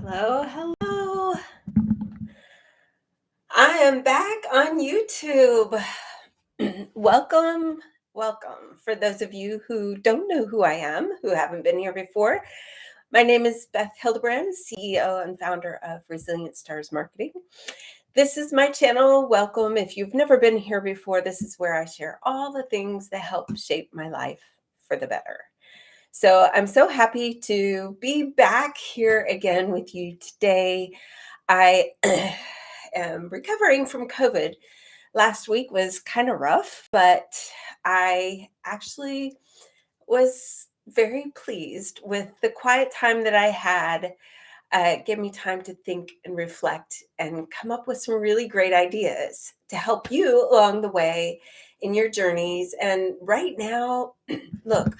Hello, hello. I am back on YouTube. welcome. For those of you who don't know who I am, who haven't been here before, my name is Beth Hildebrand, CEO and founder of Resilient Stars Marketing. This is my channel. Welcome. If you've never been here before, this is where I share all the things that help shape my life for the better. So I'm so happy to be back here again with you today. I am recovering from COVID. Last week was kind of rough, but I actually was very pleased with the quiet time that I had. Give me time to think and reflect and come up with some really great ideas to help you along the way in your journeys. And right now, look,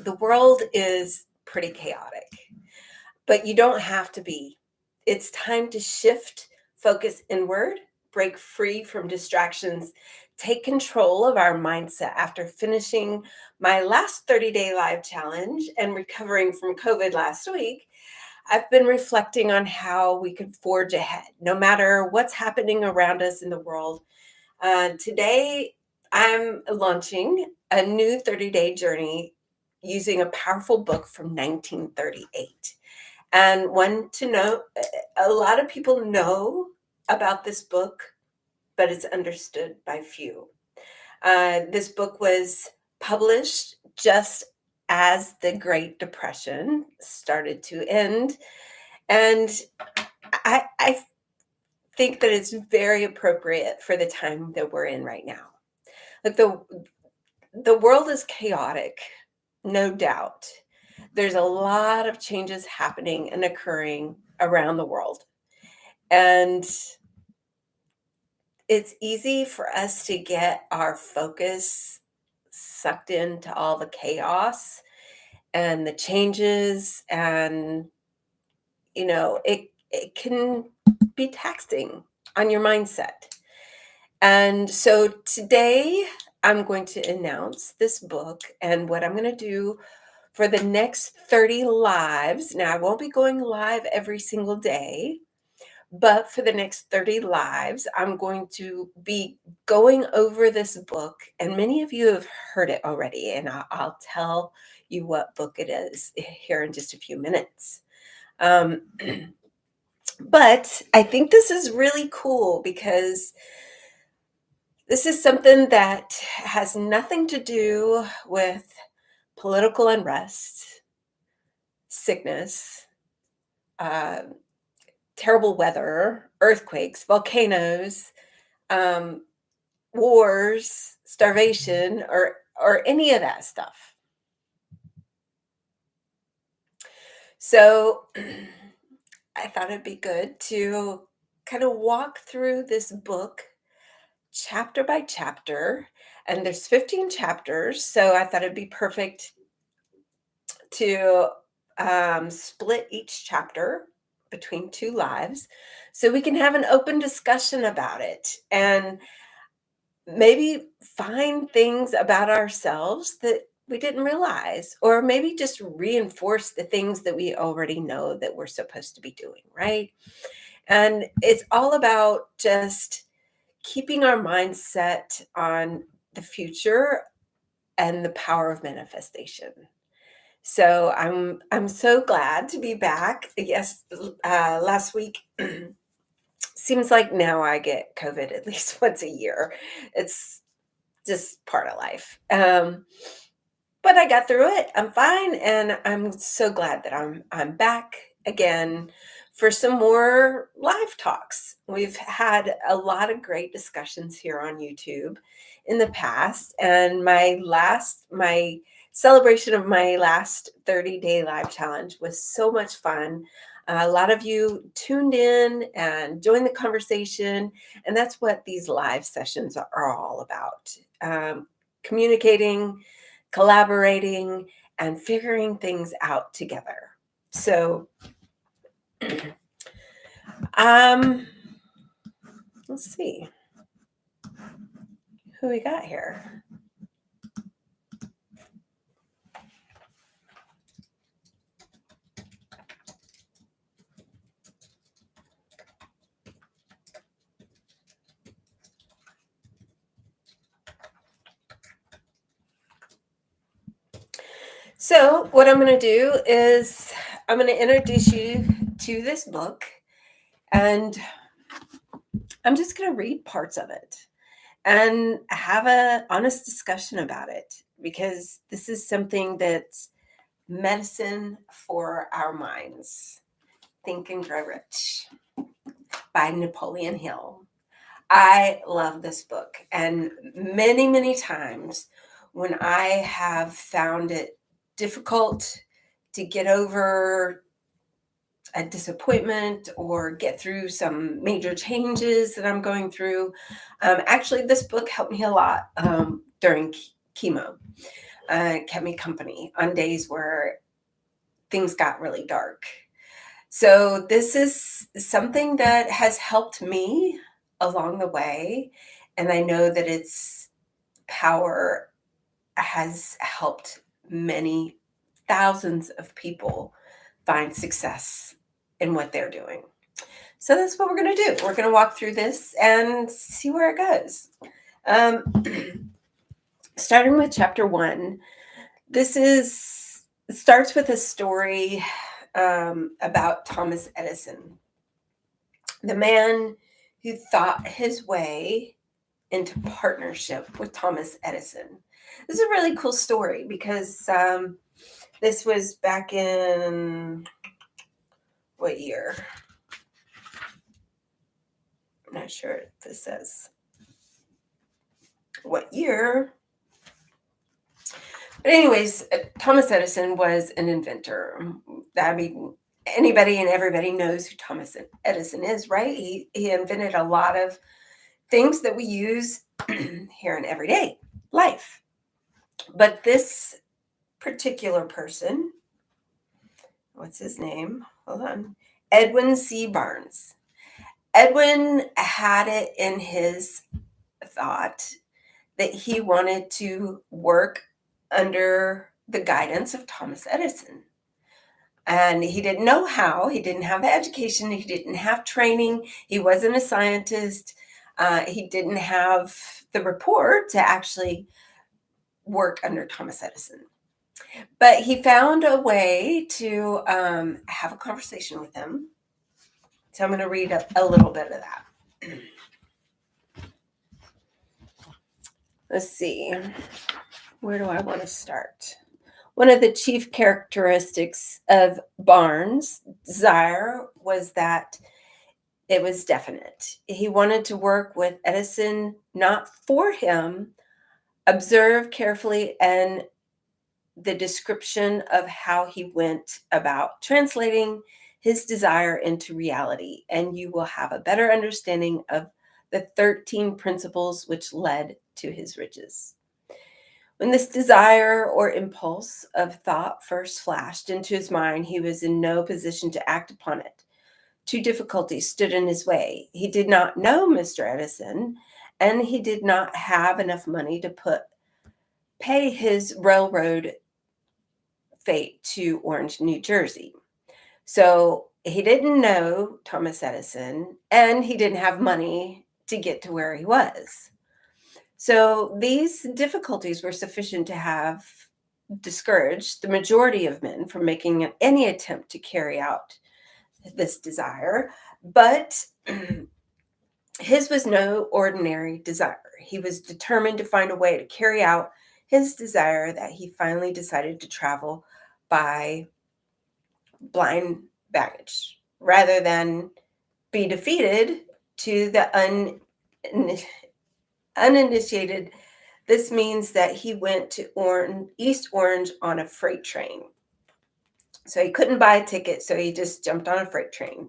the world is pretty chaotic, but you don't have to be. It's time to shift, focus inward, break free from distractions, take control of our mindset. After finishing my last 30-day live challenge and recovering from COVID last week, I've been reflecting on how we could forge ahead, no matter what's happening around us in the world. Today, I'm launching a new 30-day journey using a powerful book from 1938. And one to know, a lot of people know about this book, but it's understood by few. This book was published just as the Great Depression started to end. And I think that it's very appropriate for the time that we're in right now. Like the world is chaotic, no doubt. There's a lot of changes happening and occurring around the world. And it's easy for us to get our focus sucked into all the chaos and the changes, and it can be taxing on your mindset. And so today I'm going to announce this book and what I'm going to do for the next 30 lives. Now, I won't be going live every single day, but for the next 30 lives, I'm going to be going over this book. And many of you have heard it already, and I'll tell you what book it is here in just a few minutes. But I think this is really cool because this is something that has nothing to do with political unrest, sickness, uh, terrible weather, earthquakes, volcanoes, um, wars, starvation, or any of that stuff. So I thought it'd be good to kind of walk through this book chapter by chapter, and there's 15 chapters, so I thought it'd be perfect to split each chapter between two lives so we can have an open discussion about it and maybe find things about ourselves that we didn't realize, or maybe just reinforce the things that we already know that we're supposed to be doing, right? And it's all about just keeping our mindset on the future and the power of manifestation. So I'm so glad to be back. Yes, last week seems like now I get COVID at least once a year. It's just part of life. But I got through it. I'm fine, and I'm so glad that I'm back again for some more live talks. We've had a lot of great discussions here on YouTube in the past, and my celebration of my last 30-day live challenge was so much fun. A lot of you tuned in and joined the conversation, and that's what these live sessions are all about. Communicating, collaborating, and figuring things out together. So, let's see who we got here. So, what I'm going to do is I'm going to introduce you to this book, and I'm just going to read parts of it and have an honest discussion about it because this is something that's medicine for our minds. Think and Grow Rich by Napoleon Hill. I love this book, and many times when I have found it difficult to get over a disappointment or get through some major changes that I'm going through. Actually, this book helped me a lot during chemo. Kept me company on days where things got really dark. So this is something that has helped me along the way. And I know that its power has helped many thousands of people find success in what they're doing. So that's what we're going to do. We're going to walk through this and see where it goes. Starting with chapter 1, starts with a story about Thomas Edison, the man who thought his way into partnership with Thomas Edison. This is a really cool story because this was back in what year? I'm not sure if this says what year. But anyways, Thomas Edison was an inventor. I mean, anybody and everybody knows who Thomas Edison is, right? He invented a lot of things that we use here in everyday life. But this particular person, what's his name? Hold on. Edwin C. Barnes. Edwin had it in his thought that he wanted to work under the guidance of Thomas Edison. And he didn't know how. He didn't have the education. He didn't have training. He wasn't a scientist. He didn't have the rapport to actually work under Thomas Edison. But he found a way to have a conversation with him. So I'm going to read a little bit of that. Let's see. Where do I want to start? One of the chief characteristics of Barnes' desire was that it was definite. He wanted to work with Edison, not for him. Observe carefully and the description of how he went about translating his desire into reality, and you will have a better understanding of the 13 principles which led to his riches. When this desire or impulse of thought first flashed into his mind, he was in no position to act upon it. Two difficulties stood in his way. He did not know Mr. Edison, and he did not have enough money to pay his railroad fare to Orange, New Jersey. So he didn't know Thomas Edison, and he didn't have money to get to where he was. So these difficulties were sufficient to have discouraged the majority of men from making any attempt to carry out this desire. But his was no ordinary desire. He was determined to find a way to carry out his desire that he finally decided to travel by blind baggage rather than be defeated to the uninitiated. This means that he went to East Orange on a freight train. So he couldn't buy a ticket, so he just jumped on a freight train.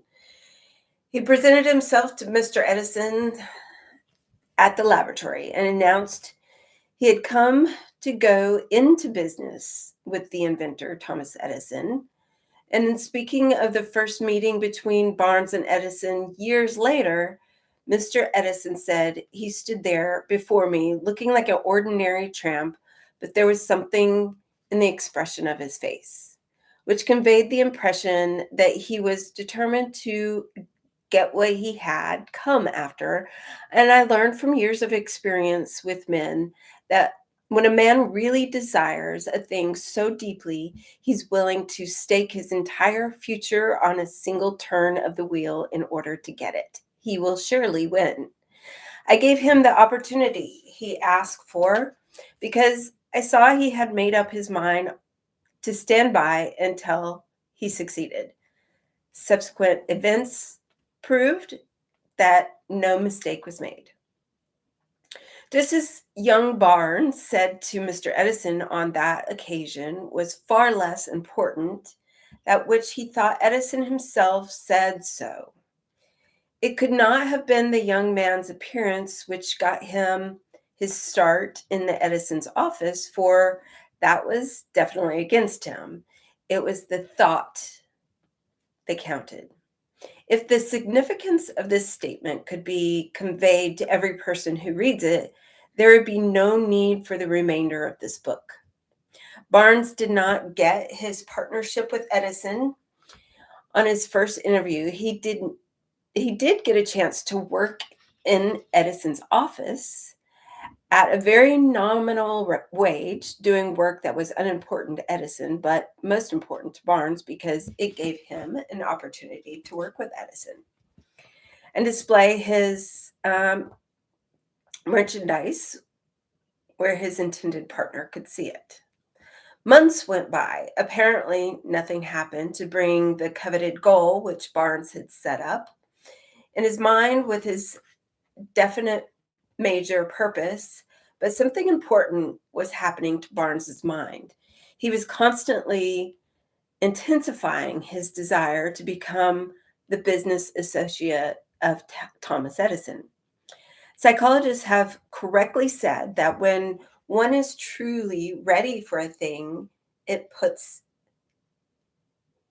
He presented himself to Mr. Edison at the laboratory and announced he had come to go into business with the inventor, Thomas Edison. And in speaking of the first meeting between Barnes and Edison years later, Mr. Edison said, he stood there before me looking like an ordinary tramp, but there was something in the expression of his face, which conveyed the impression that he was determined to get what he had come after. And I learned from years of experience with men that When a man really desires a thing so deeply, he's willing to stake his entire future on a single turn of the wheel in order to get it. He will surely win. I gave him the opportunity he asked for because I saw he had made up his mind to stand by until he succeeded. Subsequent events proved that no mistake was made. Just as young Barnes said to Mr. Edison on that occasion was far less important, that which he thought Edison himself said so. It could not have been the young man's appearance which got him his start in the Edison's office, for that was definitely against him. It was the thought that counted. If the significance of this statement could be conveyed to every person who reads it, there would be no need for the remainder of this book. Barnes did not get his partnership with Edison on his first interview. He did get a chance to work in Edison's office at a very nominal wage, doing work that was unimportant to Edison, but most important to Barnes because it gave him an opportunity to work with Edison and display his merchandise where his intended partner could see it. Months went by. Apparently, nothing happened to bring the coveted goal which Barnes had set up in his mind with his definite major purpose, but something important was happening to Barnes's mind. He was constantly intensifying his desire to become the business associate of Thomas Edison. Psychologists have correctly said that when one is truly ready for a thing, it puts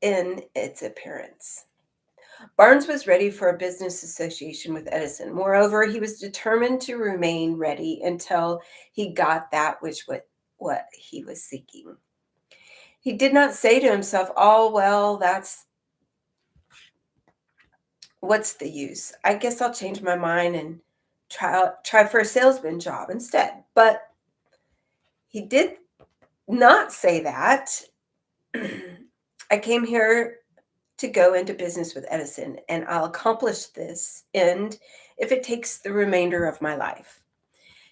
in its appearance. Barnes was ready for a business association with Edison. Moreover, he was determined to remain ready until he got that which what he was seeking. He did not say to himself, "Oh, well, what's the use? I guess I'll change my mind and try for a salesman job instead." But he did not say that. I came here to go into business with Edison, and I'll accomplish this end if it takes the remainder of my life.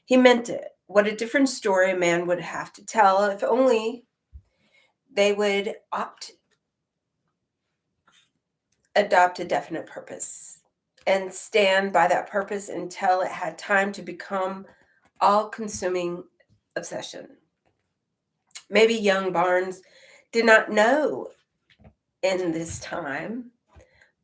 He meant it. What a different story a man would have to tell if only they would adopt a definite purpose and stand by that purpose until it had time to become all-consuming obsession. Maybe young Barnes did not know in this time,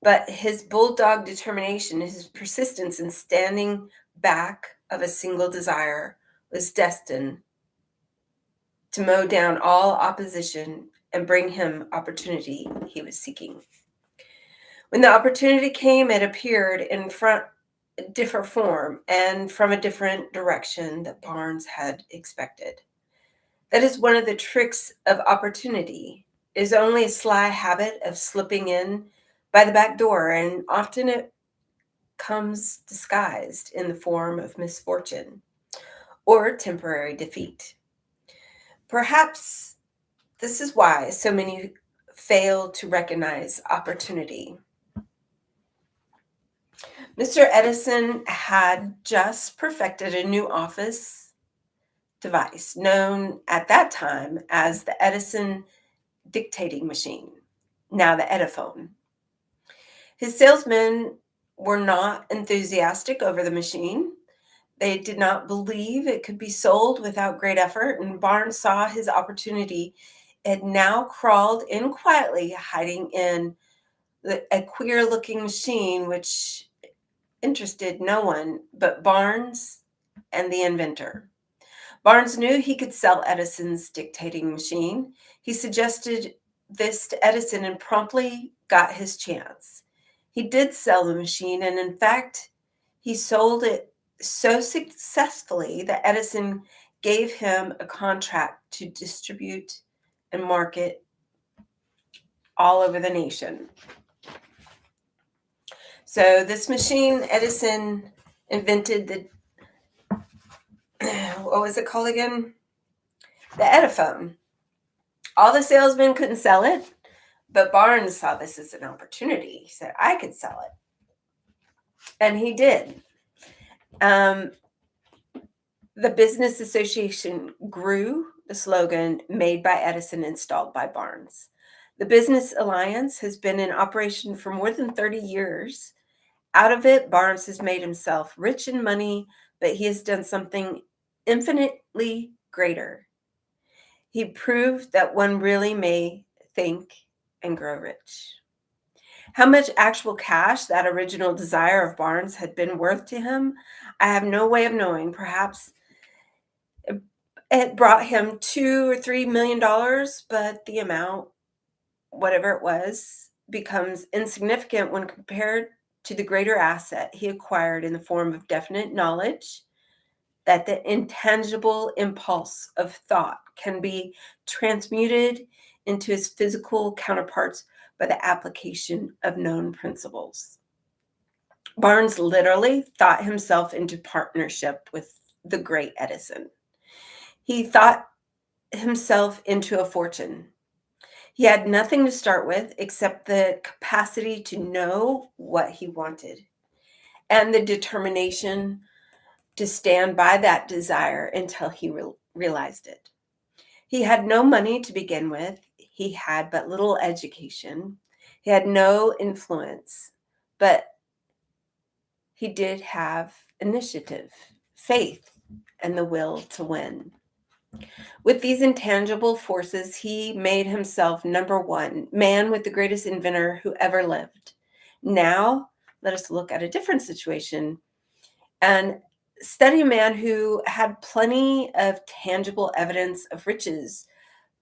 but his bulldog determination, his persistence in standing back of a single desire was destined to mow down all opposition and bring him opportunity he was seeking. When the opportunity came, it appeared in a different form and from a different direction that Barnes had expected. That is one of the tricks of opportunity. It is only a sly habit of slipping in by the back door, and often it comes disguised in the form of misfortune or temporary defeat. Perhaps this is why so many fail to recognize opportunity. Mr. Edison had just perfected a new office device known at that time as the Edison dictating machine, now the Ediphone. His salesmen were not enthusiastic over the machine. They did not believe it could be sold without great effort, and Barnes saw his opportunity. It now crawled in quietly, hiding in a queer-looking machine which interested no one but Barnes and the inventor. Barnes knew he could sell Edison's dictating machine. He suggested this to Edison and promptly got his chance. He did sell the machine, and in fact, he sold it so successfully that Edison gave him a contract to distribute and market all over the nation. So this machine, Edison invented what was it called again? The Ediphone. All the salesmen couldn't sell it, but Barnes saw this as an opportunity. He said, I could sell it. And he did. The business association grew, the slogan made by Edison, installed by Barnes. The Business Alliance has been in operation for more than 30 years. Out of it, Barnes has made himself rich in money, but he has done something infinitely greater. He proved that one really may think and grow rich. How much actual cash that original desire of Barnes had been worth to him, I have no way of knowing. Perhaps it brought him $2 or $3 million, but the amount, whatever it was, becomes insignificant when compared to the greater asset he acquired in the form of definite knowledge that the intangible impulse of thought can be transmuted into his physical counterparts by the application of known principles. Barnes literally thought himself into partnership with the great Edison. He thought himself into a fortune. He had nothing to start with except the capacity to know what he wanted and the determination to stand by that desire until he realized it. He had no money to begin with. He had but little education. He had no influence, but he did have initiative, faith, and the will to win. With these intangible forces, he made himself number one, man with the greatest inventor who ever lived. Now, let us look at a different situation and study a man who had plenty of tangible evidence of riches,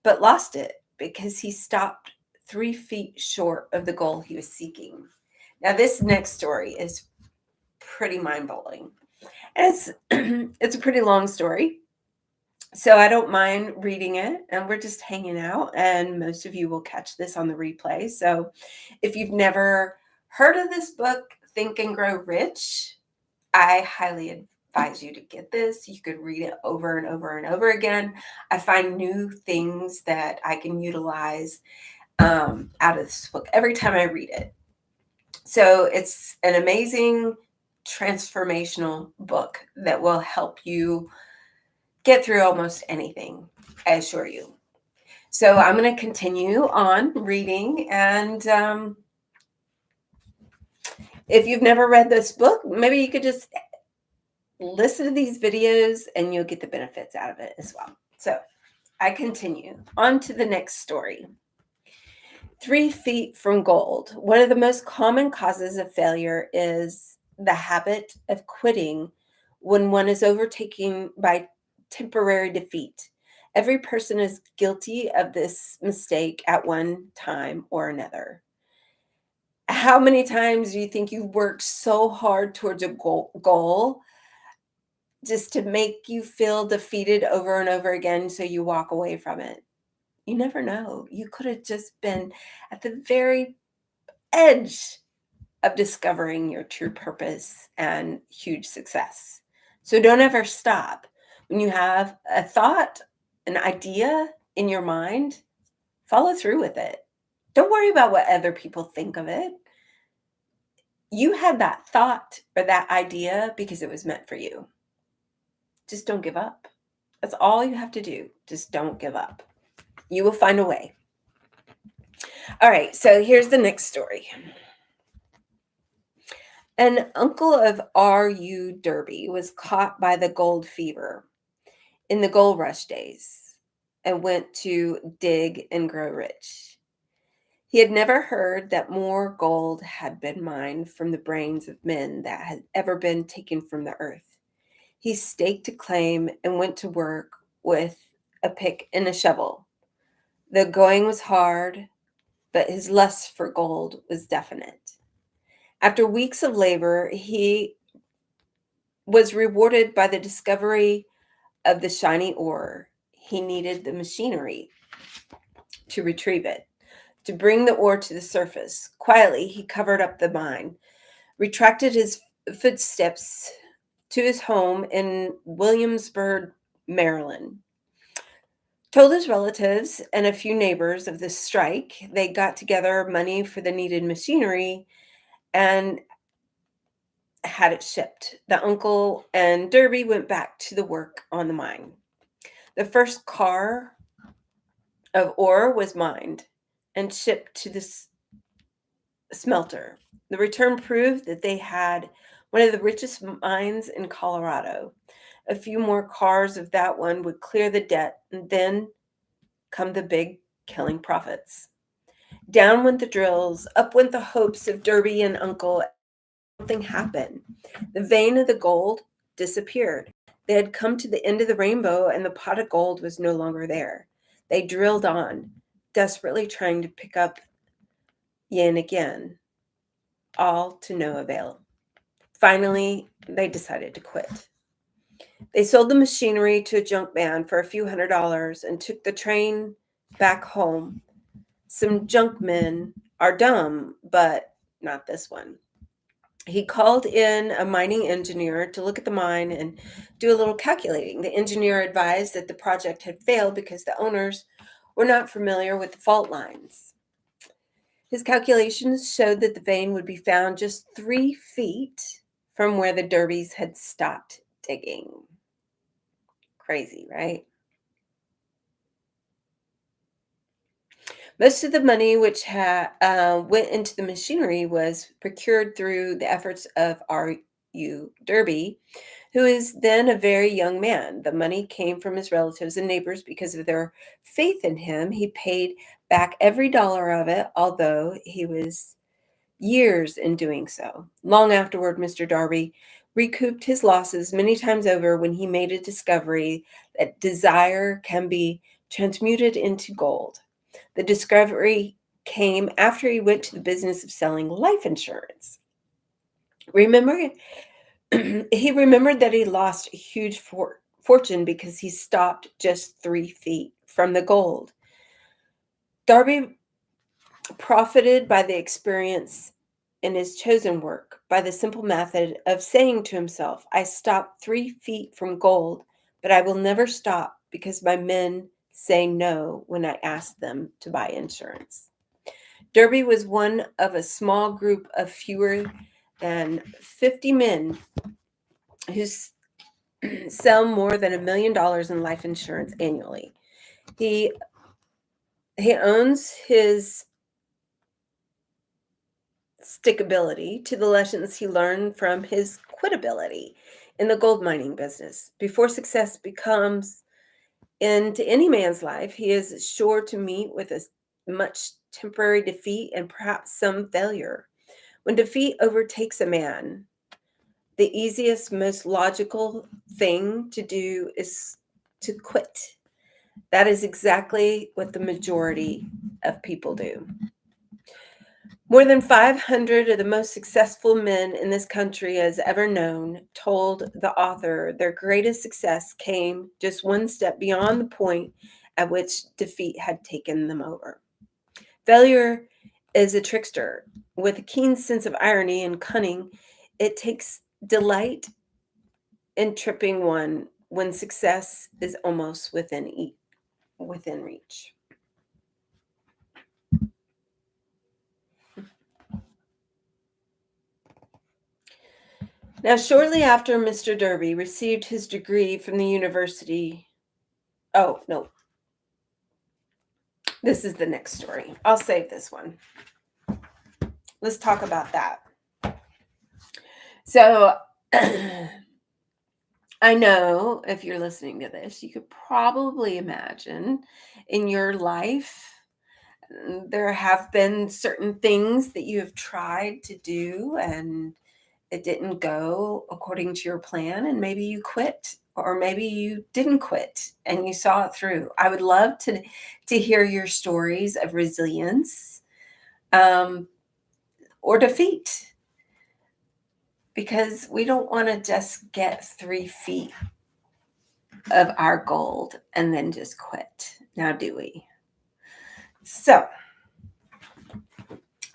but lost it because he stopped 3 feet short of the goal he was seeking. Now, this next story is pretty mind-blowing. And it's a pretty long story, so I don't mind reading it, and we're just hanging out, and most of you will catch this on the replay. So if you've never heard of this book, Think and Grow Rich, I highly advise you to get this. You could read it over and over and over again. I find new things that I can utilize out of this book every time I read it. So it's an amazing transformational book that will help you get through almost anything, I assure you. So I'm going to continue on reading, and if you've never read this book, maybe you could just listen to these videos and you'll get the benefits out of it as well. So I continue on to the next story. 3 feet from gold. One of the most common causes of failure is the habit of quitting when one is overtaken by temporary defeat. Every person is guilty of this mistake at one time or another. How many times do you think you've worked so hard towards a goal just to make you feel defeated over and over again, so you walk away from it? You never know. You could have just been at the very edge of discovering your true purpose and huge success. So don't ever stop. When you have a thought, an idea in your mind, follow through with it. Don't worry about what other people think of it. You had that thought or that idea because it was meant for you. Just don't give up. That's all you have to do. Just don't give up. You will find a way. All right, so here's the next story. An uncle of R.U. Derby was caught by the gold fever in the gold rush days and went to dig and grow rich. He had never heard that more gold had been mined from the brains of men that had ever been taken from the earth. He staked a claim and went to work with a pick and a shovel. The going was hard, but his lust for gold was definite. After weeks of labor, he was rewarded by the discovery of the shiny ore. He needed the machinery to retrieve it, to bring the ore to the surface. Quietly, he covered up the mine, retracted his footsteps to his home in Williamsburg, Maryland. told his relatives and a few neighbors of this strike. They got together money for the needed machinery and had it shipped. The uncle and Derby went back to the work on the mine. The first car of ore was mined and shipped to the smelter. The return proved that they had one of the richest mines in Colorado. A few more cars of that one would clear the debt, and then come the big killing profits. Down went the drills, up went the hopes of Derby and Uncle. Something happened. The vein of the gold disappeared. They had come to the end of the rainbow, and the pot of gold was no longer there. They drilled on, desperately trying to pick up yin again, all to no avail. Finally, they decided to quit. They sold the machinery to a junk man for a few $100s and took the train back home. Some junk men are dumb, but not this one. He called in a mining engineer to look at the mine and do a little calculating. The engineer advised that the project had failed because the owners were not familiar with the fault lines. His calculations showed that the vein would be found just 3 feet from where the Derbys had stopped digging. Crazy, right? Most of the money which went into the machinery was procured through the efforts of R.U. Derby, who is then a very young man. The money came from his relatives and neighbors because of their faith in him. He paid back every dollar of it, although he was years in doing so. Long afterward, Mr. Derby recouped his losses many times over when he made a discovery that desire can be transmuted into gold. The discovery came after he went to the business of selling life insurance. Remember, he remembered that he lost a huge fortune because he stopped just 3 feet from the gold. Darby profited by the experience in his chosen work by the simple method of saying to himself, I stopped 3 feet from gold, but I will never stop because my men say no when I ask them to buy insurance. Derby was one of a small group of fewer than 50 men who sell more than $1 million in life insurance annually. He owns his stickability to the lessons he learned from his quitability in the gold mining business. Before success becomes into any man's life, he is sure to meet with a much temporary defeat and perhaps some failure. When defeat overtakes a man, the easiest, most logical thing to do is to quit. That is exactly what the majority of people do. More than 500 of the most successful men in this country has ever known told the author their greatest success came just one step beyond the point at which defeat had taken them over. Failure is a trickster. With a keen sense of irony and cunning, it takes delight in tripping one when success is almost within reach. Now, shortly after Mr. Derby received his degree from the university, oh, no, this is the next story. I'll save this one. Let's talk about that. So, I know if you're listening to this, you could probably imagine in your life there have been certain things that you have tried to do and it didn't go according to your plan, and maybe you quit, or maybe you didn't quit and you saw it through. I would love to hear your stories of resilience or defeat, because we don't want to just get 3 feet of our gold and then just quit. Now, do we? So,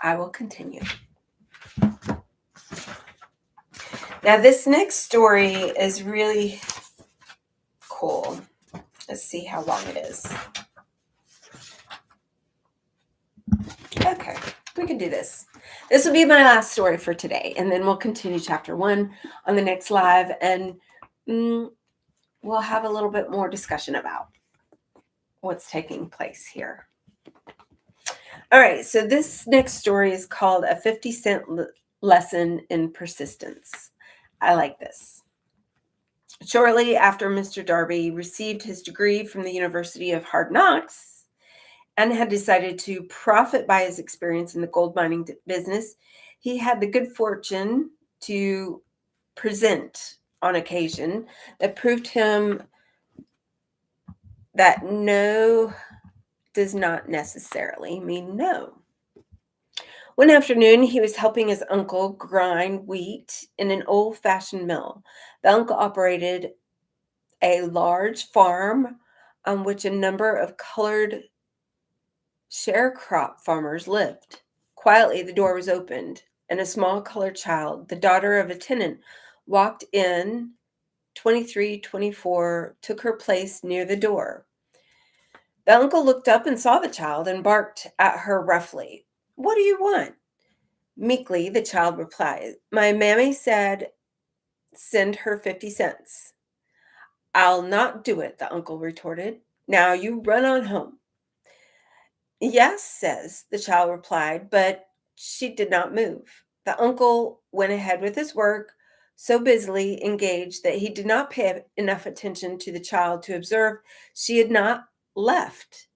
I will continue. Now, this next story is really cool. Let's see. see how long it is. Okay, we can do this. This will be my last story for today, and then we'll continue chapter 1 on the next live, and we'll have a little bit more discussion about what's taking place here. All right, so this next story is called A 50-Cent Lesson in Persistence. I like this. Shortly after Mr. Darby received his degree from the University of Hard Knocks and had decided to profit by his experience in the gold mining business, he had the good fortune to present on occasion that proved him that no does not necessarily mean no. One afternoon, he was helping his uncle grind wheat in an old-fashioned mill. The uncle operated a large farm on which a number of colored sharecrop farmers lived. Quietly, the door was opened, and a small colored child, the daughter of a tenant, walked in. 23, 24, took her place near the door. The uncle looked up and saw the child and barked at her roughly. "What do you want?" Meekly, the child replied, "My mammy said send her 50 cents. "I'll not do it," the uncle retorted. "Now you run on home." "Yes, says," the child replied, but she did not move. The uncle went ahead with his work, so busily engaged that he did not pay enough attention to the child to observe she had not left.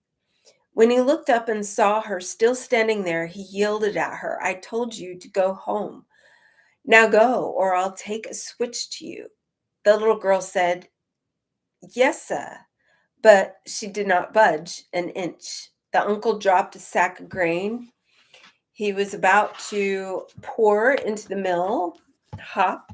When he looked up and saw her still standing there, he yielded at her. "I told you to go home. Now go, or I'll take a switch to you." The little girl said, "Yes, sir," but she did not budge an inch. The uncle dropped a sack of grain he was about to pour into the mill hop,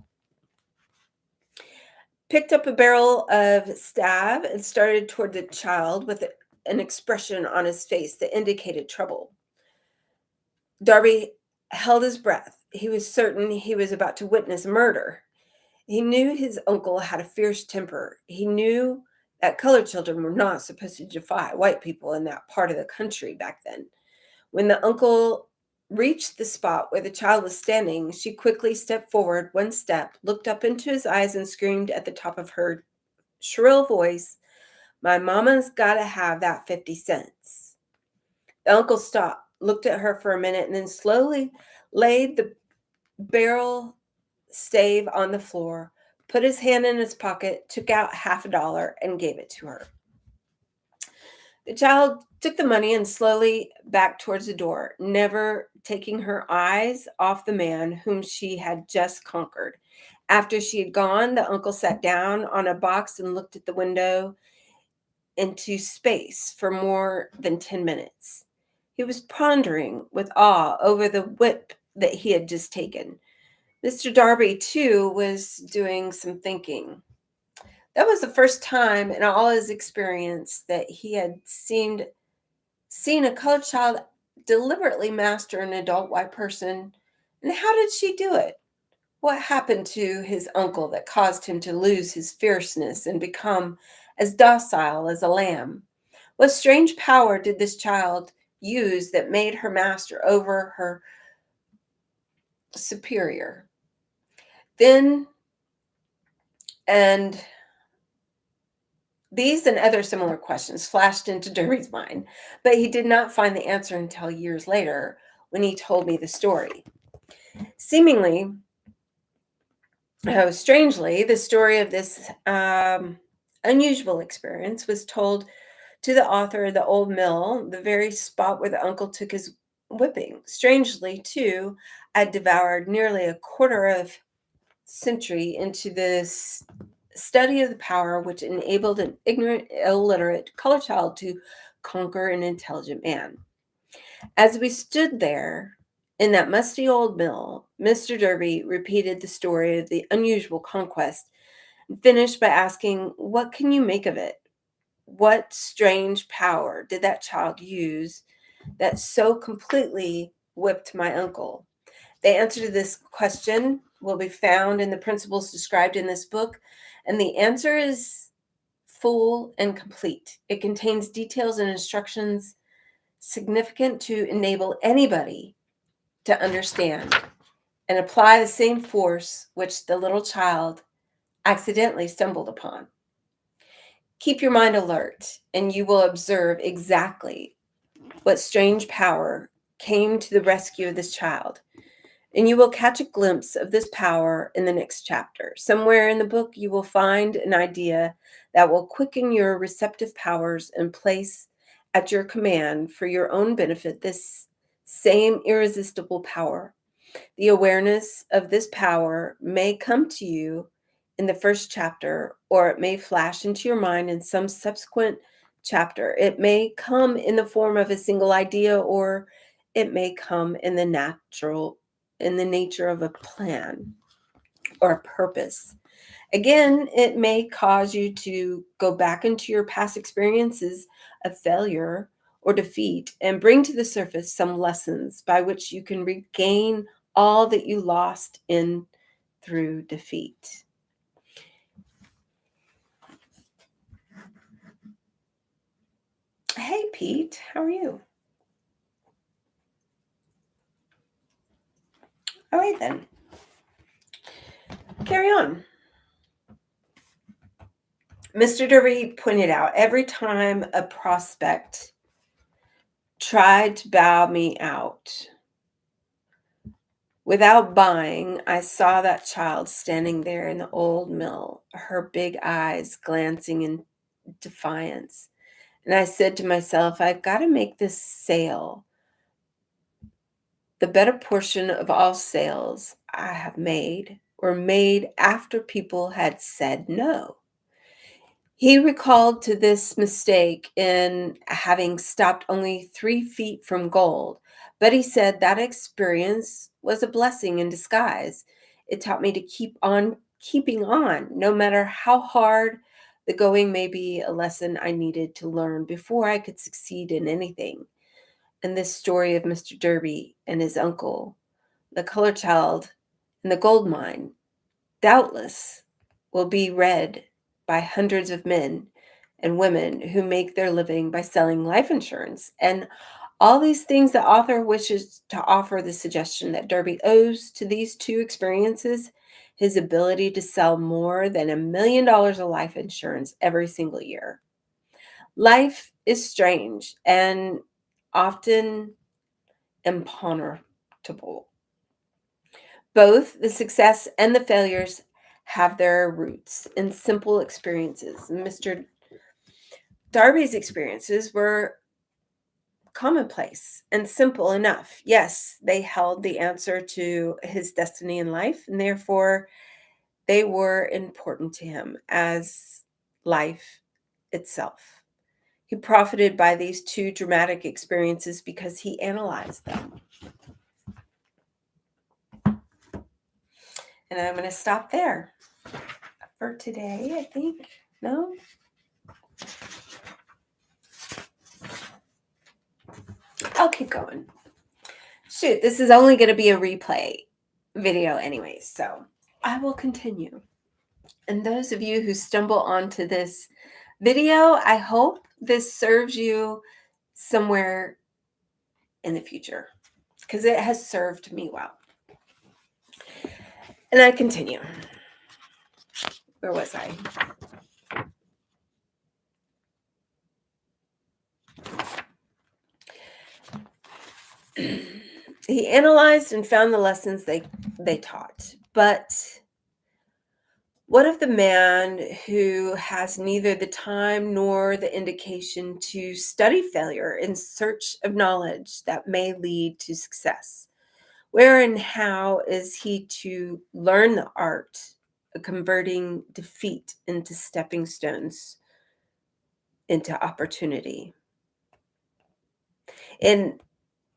picked up a barrel of stave, and started toward the child with an expression on his face that indicated trouble. Darby held his breath. He was certain he was about to witness murder. He knew his uncle had a fierce temper. He knew that colored children were not supposed to defy white people in that part of the country back then. When the uncle reached the spot where the child was standing, she quickly stepped forward one step, looked up into his eyes, and screamed at the top of her shrill voice, "My mama's got to have that 50 cents. The uncle stopped, looked at her for a minute, and then slowly laid the barrel stave on the floor, put his hand in his pocket, took out $50 and gave it to her. The child took the money and slowly backed towards the door, never taking her eyes off the man whom she had just conquered. After she had gone, the uncle sat down on a box and looked at the window into space for more than 10 minutes. He was pondering with awe over the whip that he had just taken. Mr. Darby, too, was doing some thinking. That was the first time in all his experience that he had seen a colored child deliberately master an adult white person. And how did she do it? What happened to his uncle that caused him to lose his fierceness and become as docile as a lamb? What strange power did this child use that made her master over her superior? Then, and these and other similar questions flashed into Derby's mind, but he did not find the answer until years later when he told me the story. Seemingly, strangely, the story of this unusual experience was told to the author of The Old Mill, the very spot where the uncle took his whipping. Strangely, too, I devoured nearly a quarter of century into this study of the power which enabled an ignorant, illiterate colored child to conquer an intelligent man. As we stood there in that musty old mill, Mr. Derby repeated the story of the unusual conquest and finished by asking, "What can you make of it? What strange power did that child use that so completely whipped my uncle?" The answer to this question will be found in the principles described in this book, and the answer is full, and complete. It contains details and instructions significant to enable anybody to understand and apply the same force which the little child accidentally stumbled upon. Keep your mind alert, and you will observe exactly what strange power came to the rescue of this child. And you will catch a glimpse of this power in the next chapter. Somewhere in the book, you will find an idea that will quicken your receptive powers and place at your command for your own benefit this same irresistible power. The awareness of this power may come to you in the first chapter, or it may flash into your mind in some subsequent chapter. It may come in the form of a single idea, or it may come in the nature of a plan or a purpose. Again, it may cause you to go back into your past experiences of failure or defeat and bring to the surface some lessons by which you can regain all that you lost in through defeat. Hey, Pete, how are you? All right, then. Carry on. Mr. Derby pointed out every time a prospect tried to bow me out without buying, I saw that child standing there in the old mill, her big eyes glancing in defiance. And I said to myself, I've got to make this sale the better portion of all sales I have made were made after people had said no. He recalled to this mistake in having stopped only 3 feet from gold, but he said that experience was a blessing in disguise. It taught me to keep on keeping on, no matter how hard the going may be, a lesson I needed to learn before I could succeed in anything. And this story of Mr. Derby and his uncle, the color child, and the gold mine, doubtless will be read by hundreds of men and women who make their living by selling life insurance. And all these things, the author wishes to offer the suggestion that Derby owes to these two experiences his ability to sell more than $1 million of life insurance every single year. Life is strange and often imponderable. Both the success and the failures have their roots in simple experiences. Mr. Darby's experiences were commonplace and simple enough. Yes, they held the answer to his destiny in life, and therefore they were important to him as life itself. He profited by these two dramatic experiences because he analyzed them. And I'm going to stop there for today, I think. No? I'll keep going. Shoot, this is only going to be a replay video anyway, so I will continue. And those of you who stumble onto this video, I hope this serves you somewhere in the future, because it has served me well. And I continue. Where was I? He analyzed and found the lessons they taught. But what of the man who has neither the time nor the indication to study failure in search of knowledge that may lead to success? Where and how is he to learn the art of converting defeat into stepping stones into opportunity? In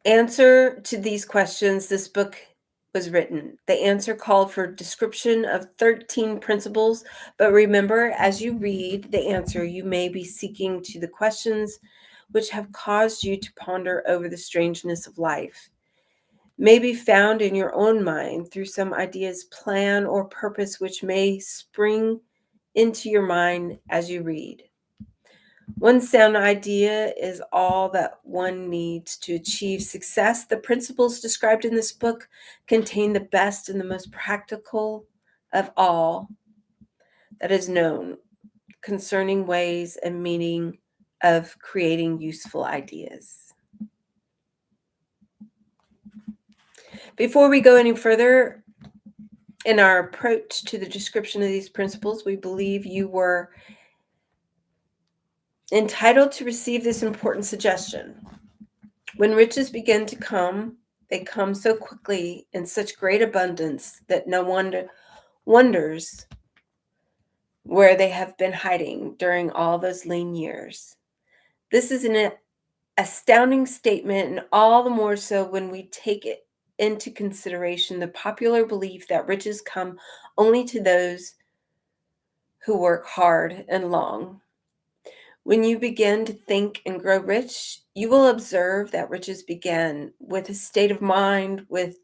answer to these questions, this book was written. The answer called for description of 13 principles, but remember, as you read the answer, you may be seeking to the questions which have caused you to ponder over the strangeness of life, may be found in your own mind through some ideas, plan, or purpose which may spring into your mind as you read. One sound idea is all that one needs to achieve success. The principles described in this book contain the best and the most practical of all that is known concerning ways and meaning of creating useful ideas. Before we go any further in our approach to the description of these principles, we believe you were entitled to receive this important suggestion. When riches begin to come, they come so quickly in such great abundance that no one wonders where they have been hiding during all those lean years. This is an astounding statement, and all the more so when we take it into consideration the popular belief that riches come only to those who work hard and long. When you begin to think and grow rich, you will observe that riches begin with a state of mind, with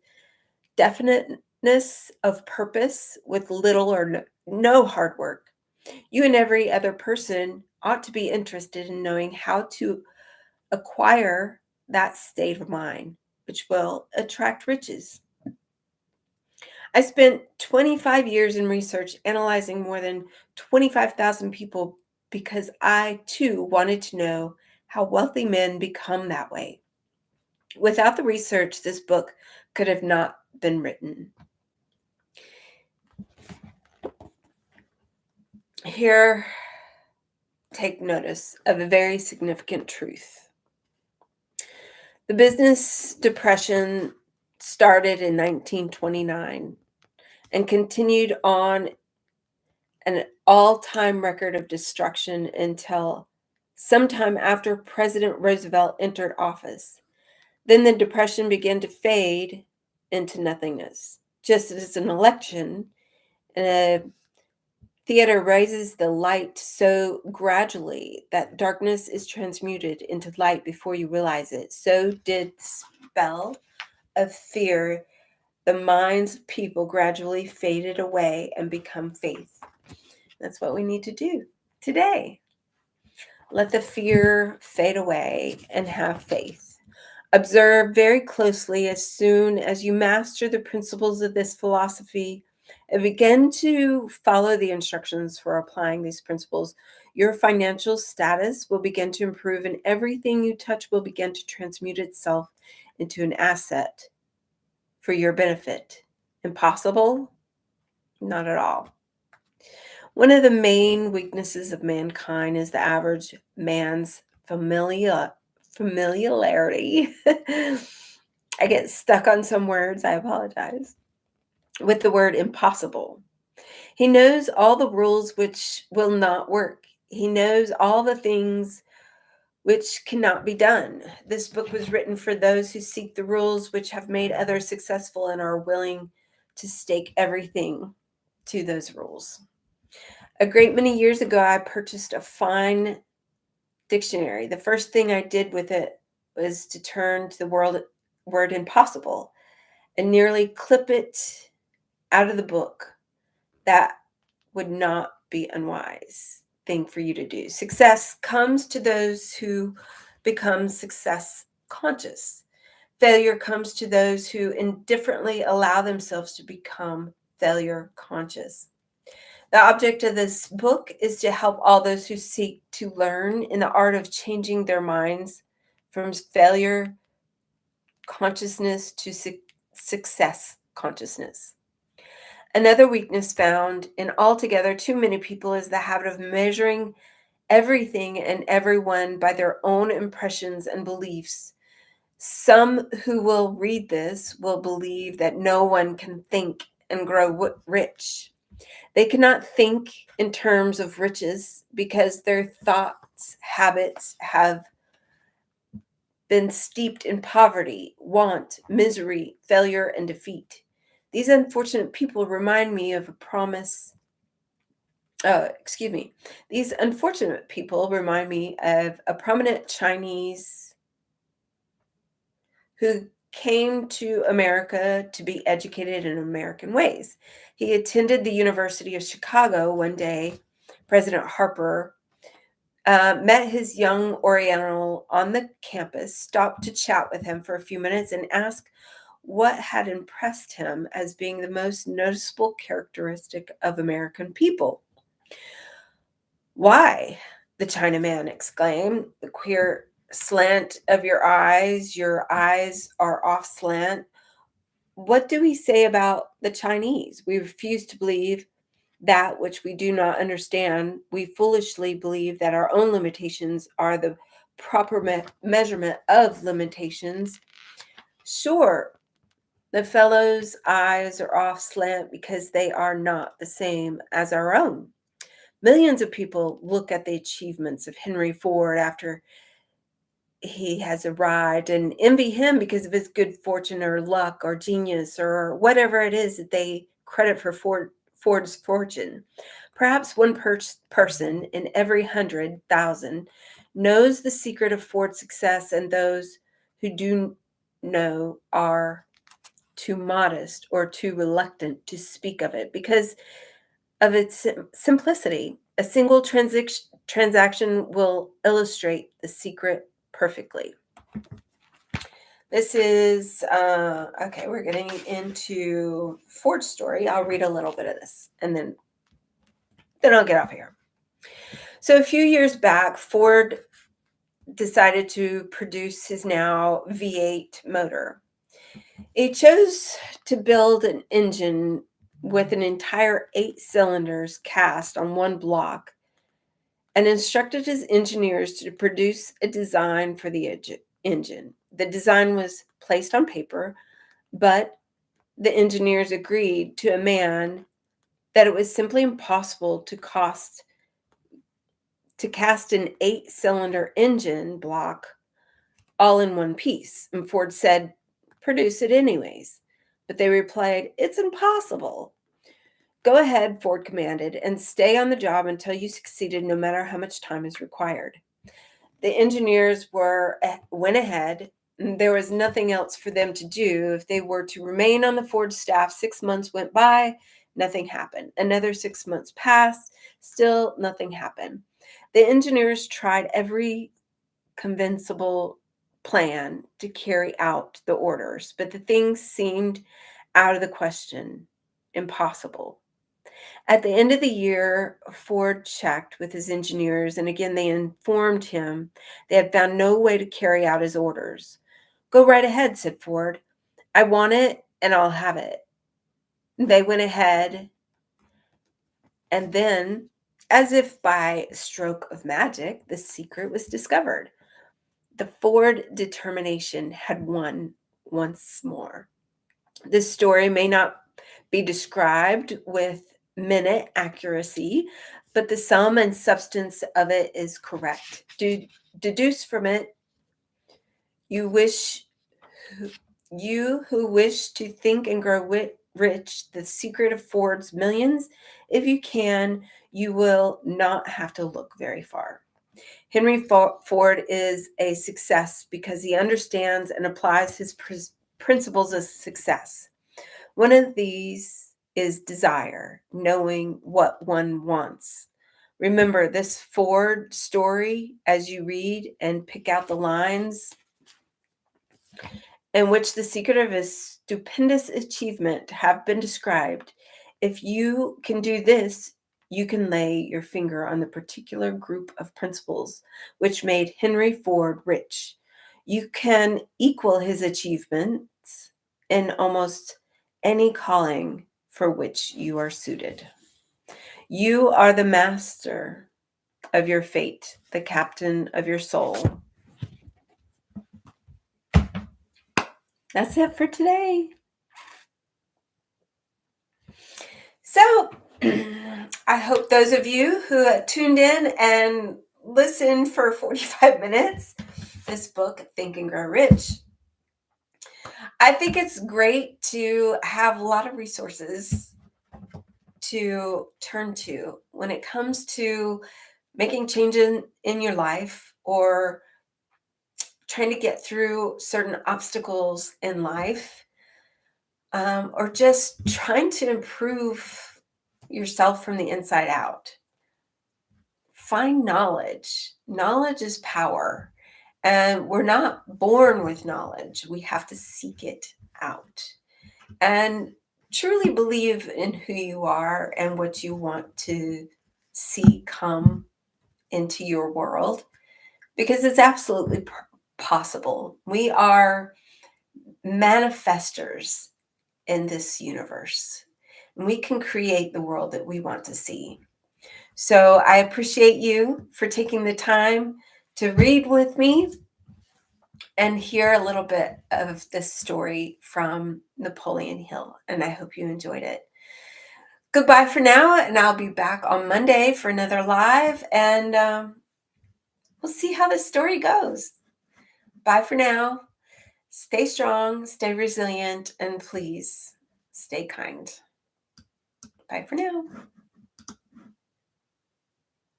definiteness of purpose, with little or no hard work. You and every other person ought to be interested in knowing how to acquire that state of mind, which will attract riches. I spent 25 years in research analyzing more than 25,000 people because I too wanted to know how wealthy men become that way. Without the research, this book could have not been written. Here, take notice of a very significant truth. The business depression started in 1929 and continued on an all-time record of destruction until sometime after President Roosevelt entered office. Then the depression began to fade into nothingness. Just as an election in a theater raises the light so gradually that darkness is transmuted into light before you realize it, so did the spell of fear the minds of people gradually faded away and become faith. That's what we need to do today. Let the fear fade away and have faith. Observe very closely as soon as you master the principles of this philosophy and begin to follow the instructions for applying these principles. Your financial status will begin to improve, and everything you touch will begin to transmute itself into an asset for your benefit. Impossible? Not at all. One of the main weaknesses of mankind is the average man's familiarity. I get stuck on some words, I apologize. With the word impossible. He knows all the rules which will not work. He knows all the things which cannot be done. This book was written for those who seek the rules which have made others successful and are willing to stake everything to those rules. A great many years ago, I purchased a fine dictionary. The first thing I did with it was to turn to the word impossible and nearly clip it out of the book. That would not be unwise thing for you to do. Success comes to those who become success conscious. Failure comes to those who indifferently allow themselves to become failure conscious. The object of this book is to help all those who seek to learn in the art of changing their minds from failure consciousness to success consciousness. Another weakness found in altogether too many people is the habit of measuring everything and everyone by their own impressions and beliefs. Some who will read this will believe that no one can think and grow rich. They cannot think in terms of riches because their thoughts, habits have been steeped in poverty, want, misery, failure, and defeat. These unfortunate people remind me of a promise. These unfortunate people remind me of a prominent Chinese who came to America to be educated in American ways. He attended the University of Chicago one day. President Harper met his young Oriental on the campus, stopped to chat with him for a few minutes, and asked what had impressed him as being the most noticeable characteristic of American people. "Why," the Chinaman exclaimed, "the queer slant of your eyes are off slant. What do we say about the Chinese? We refuse to believe that which we do not understand. We foolishly believe that our own limitations are the proper measurement of limitations. Sure, the fellow's eyes are off slant because they are not the same as our own. Millions of people look at the achievements of Henry Ford after he has arrived and envy him because of his good fortune or luck or genius or whatever it is that they credit for Ford's fortune. Perhaps one person in every 100,000 knows the secret of Ford's success, and those who do know are too modest or too reluctant to speak of it because of its simplicity. A single transaction will illustrate the secret perfectly." This is, okay, we're getting into Ford's story. I'll read a little bit of this and then I'll get off here. So a few years back, Ford decided to produce his now V8 motor. He chose to build an engine with an entire 8 cylinders cast on one block and instructed his engineers to produce a design for the engine. The design was placed on paper, but the engineers agreed to a man that it was simply impossible to cast an 8-cylinder engine block all in one piece. And Ford said, "Produce it anyways." But they replied, "It's impossible." "Go ahead," Ford commanded, "and stay on the job until you succeeded, no matter how much time is required." The engineers went ahead. And there was nothing else for them to do. If they were to remain on the Ford staff, 6 months went by, nothing happened. Another 6 months passed, still nothing happened. The engineers tried every convincible plan to carry out the orders, but the thing seemed out of the question, impossible. At the end of the year, Ford checked with his engineers, and again they informed him they had found no way to carry out his orders. "Go right ahead," said Ford. "I want it, and I'll have it." They went ahead, and then, as if by stroke of magic, the secret was discovered. The Ford determination had won once more. This story may not be described with minute accuracy, but the sum and substance of it is correct. Deduce from it, you who wish to think and grow rich, the secret of Ford's millions. If you can, you will not have to look very far. Henry Ford is a success because he understands and applies his principles of success. One of these is desire, knowing what one wants. Remember this Ford story as you read and pick out the lines in which the secret of his stupendous achievement have been described. If you can do this, you can lay your finger on the particular group of principles which made Henry Ford rich. You can equal his achievements in almost any calling for which you are suited. You are the master of your fate, the captain of your soul. That's it for today. So, I hope those of you who tuned in and listened for 45 minutes, this book, Think and Grow Rich. I think it's great to have a lot of resources to turn to when it comes to making changes in your life or trying to get through certain obstacles in life, or just trying to improve yourself from the inside out. Find knowledge Knowledge is power, and we're not born with knowledge. We have to seek it out and truly believe in who you are and what you want to see come into your world, because it's absolutely possible. We are manifestors in this universe, and we can create the world that we want to see. So I appreciate you for taking the time to read with me and hear a little bit of this story from Napoleon Hill. And I hope you enjoyed it. Goodbye for now, and I'll be back on Monday for another live, and we'll see how this story goes. Bye for now. Stay strong, stay resilient, and please stay kind. Bye for now.